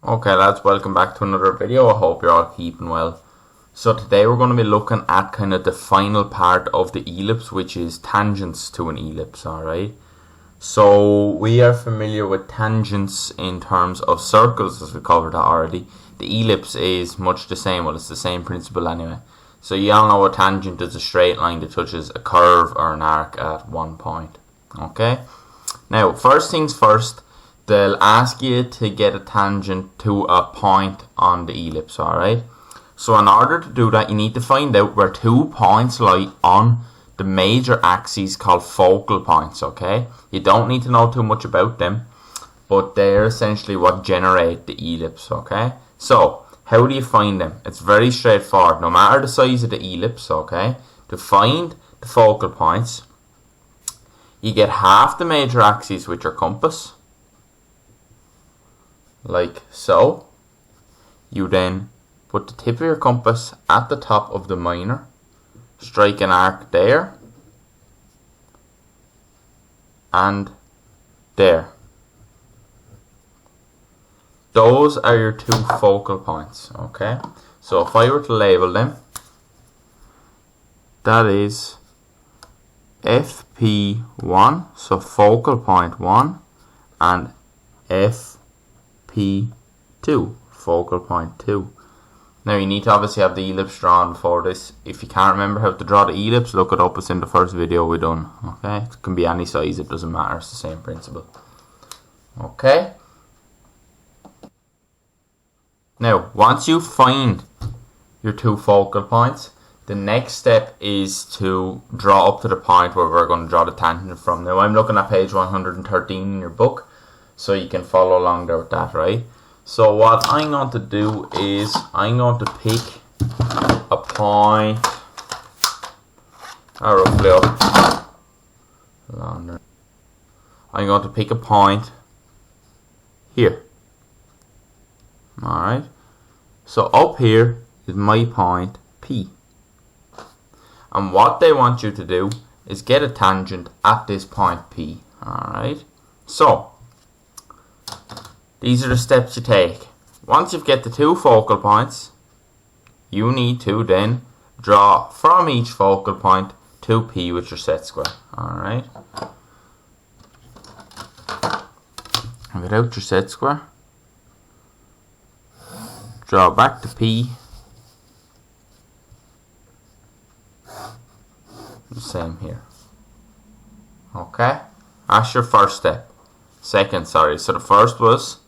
Okay lads, welcome back to another video. I hope you're all keeping well. So today we're going to be looking at kind of the final part of the ellipse, which is tangents to an ellipse, alright? So we are familiar with tangents in terms of circles, as we covered that already. The ellipse is much the same, well it's the same principle anyway. So you all know a tangent is a straight line that touches a curve or an arc at one point. Okay? Now, first things first, they'll ask you to get a tangent to a point on the ellipse, alright? So in order to do that, you need to find out where 2 points lie on the major axes called focal points, okay? You don't need to know too much about them, but they're essentially what generate the ellipse, okay? So, how do you find them? It's very straightforward. No matter the size of the ellipse, okay? To find the focal points, you get half the major axes with your compass, like so. You then put the tip of your compass at the top of the minor, strike an arc there and there. Those are your 2 focal points, okay? So if I were to label them, that is FP1, so focal point 1, and FP2, focal point 2. Now you need to obviously have the ellipse drawn before this. If you can't remember how to draw the ellipse, look it up. It's in the first video we done. Okay, it can be any size, it doesn't matter, it's the same principle. Okay. Now once you find your 2 focal points, the next step is to draw up to the point where we're going to draw the tangent from. Now I'm looking at page 113 in your book, so you can follow along there with that, right? So what I'm going to do is I'm going to pick a point roughly up along there. I'm going to pick a point here. Alright. So up here is my point P. And what they want you to do is get a tangent at this point P. Alright. So these are the steps you take. Once you've get the 2 focal points, you need to then draw from each focal point to P with your set square. Alright. Without your set square, draw back to P. The same here. Okay? That's your first step. Second, sorry. So the first was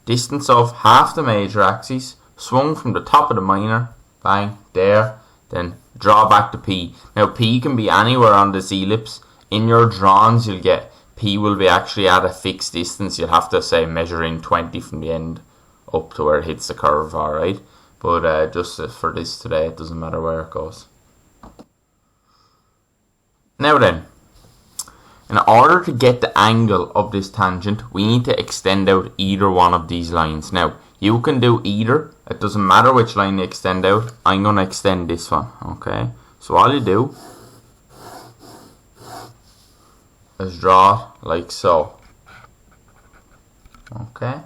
distance of half the major axis, swung from the top of the minor, bang, there, then draw back to P. Now P can be anywhere on this ellipse. In your drawings you'll get P will be actually at a fixed distance. You'll have to say measure in 20 from the end up to where it hits the curve, alright? But just for this today, it doesn't matter where it goes. Now then, in order to get the angle of this tangent, we need to extend out either one of these lines. Now, you can do either. It doesn't matter which line you extend out. I'm going to extend this one, okay? So all you do is draw like so. Okay?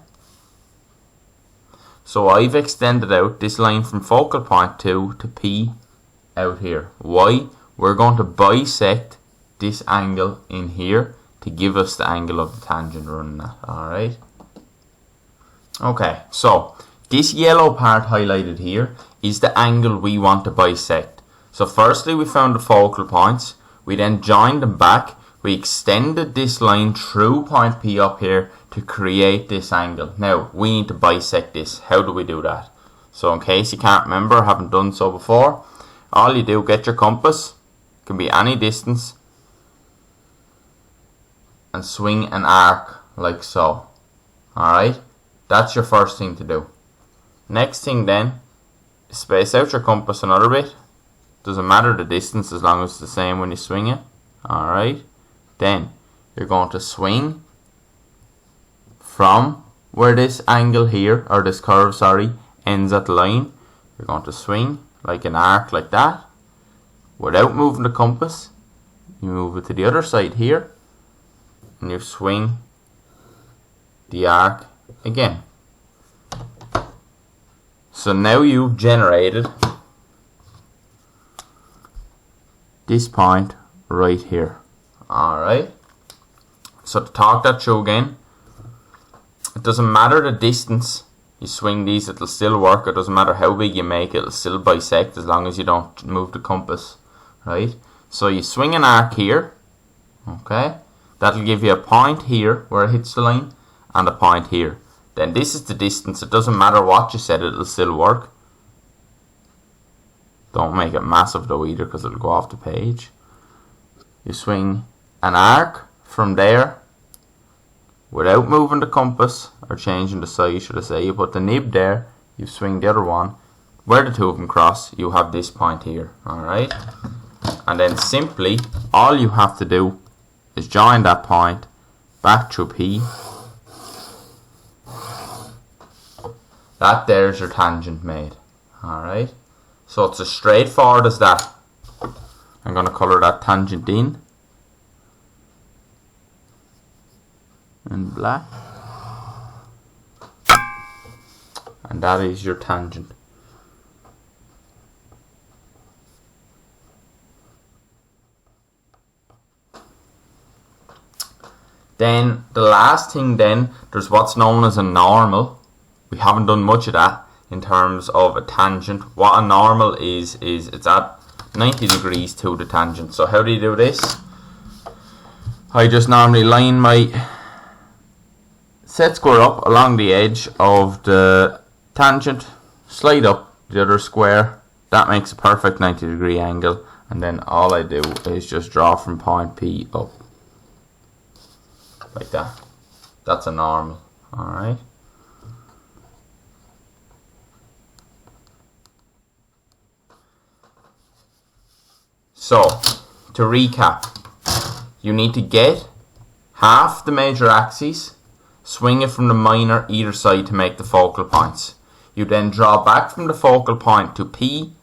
So I've extended out this line from focal point 2 to P out here. Why? We're going to bisect this angle in here to give us the angle of the tangent running at. Alright. Okay, so this yellow part highlighted here is the angle we want to bisect. So firstly we found the focal points, we then joined them back, we extended this line through point P up here to create this angle. Now we need to bisect this. How do we do that? So in case you can't remember, haven't done so before, all you do, get your compass, can be any distance, and swing an arc like so. Alright, that's your first thing to do. Next thing then, space out your compass another bit. Doesn't matter the distance as long as it's the same when you swing it. Alright, then you're going to swing from where this angle here, or this curve, sorry, ends at the line. You're going to swing like an arc like that. Without moving the compass, you move it to the other side here, and you swing the arc again. So now you've generated this point right here. Alright. So to talk that through again, it doesn't matter the distance you swing these, it'll still work. It doesn't matter how big you make it, it'll still bisect as long as you don't move the compass. Right? So you swing an arc here. Okay? That'll give you a point here where it hits the line and a point here. Then this is the distance. It doesn't matter what you set, it'll still work. Don't make it massive though either, because it'll go off the page. You swing an arc from there without moving the compass or changing the size, should I say. You put the nib there, you swing the other one. Where the two of them cross, you have this point here. Alright? And then simply, all you have to do is join that point back through P. That there's your tangent made. Alright? So it's as straightforward as that. I'm going to colour that tangent in black. And that is your tangent. Then the last thing then, there's what's known as a normal. We haven't done much of that in terms of a tangent. What a normal is it's at 90 degrees to the tangent. So how do you do this? I just normally line my set square up along the edge of the tangent, slide up the other square. That makes a perfect 90 degree angle, and then all I do is just draw from point P up like that. That's a normal. Alright. So, to recap, you need to get half the major axes, swing it from the minor either side to make the focal points. You then draw back from the focal point to P,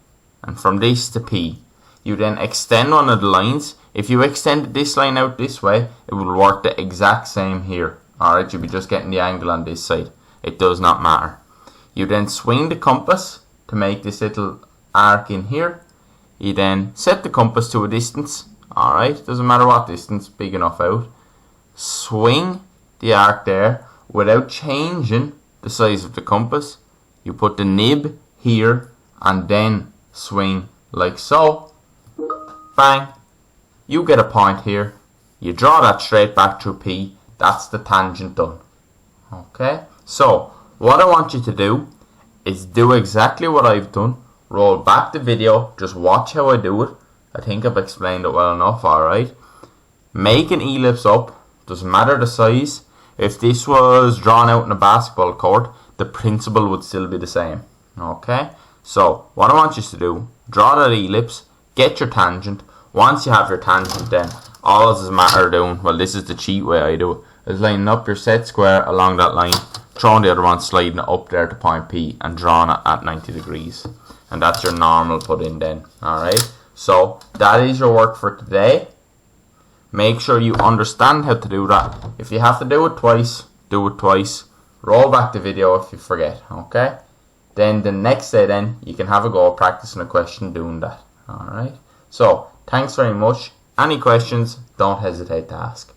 and from this to P. You then extend one of the lines. If you extended this line out this way, it will work the exact same here. Alright, you'll be just getting the angle on this side. It does not matter. You then swing the compass to make this little arc in here. You then set the compass to a distance. Alright, doesn't matter what distance, big enough out. Swing the arc there without changing the size of the compass. You put the nib here and then swing like so. Bang. You get a point here. You draw that straight back through P. That's the tangent done. Okay. So what I want you to do is do exactly what I've done. Roll back the video. Just watch how I do it. I think I've explained it well enough. Alright. Make an ellipse up. Doesn't matter the size. If this was drawn out in a basketball court, the principle would still be the same. Okay? So, what I want you to do, draw that ellipse, get your tangent. Once you have your tangent then, all this is a matter of doing, well this is the cheat way I do it, is lining up your set square along that line, throwing the other one, sliding it up there to point P, and drawing it at 90 degrees. And that's your normal put in then. Alright? So, that is your work for today. Make sure you understand how to do that. If you have to do it twice, do it twice. Roll back the video if you forget, okay? Then the next day then, you can have a go practicing a question doing that. Alright? So, thanks very much. Any questions, don't hesitate to ask.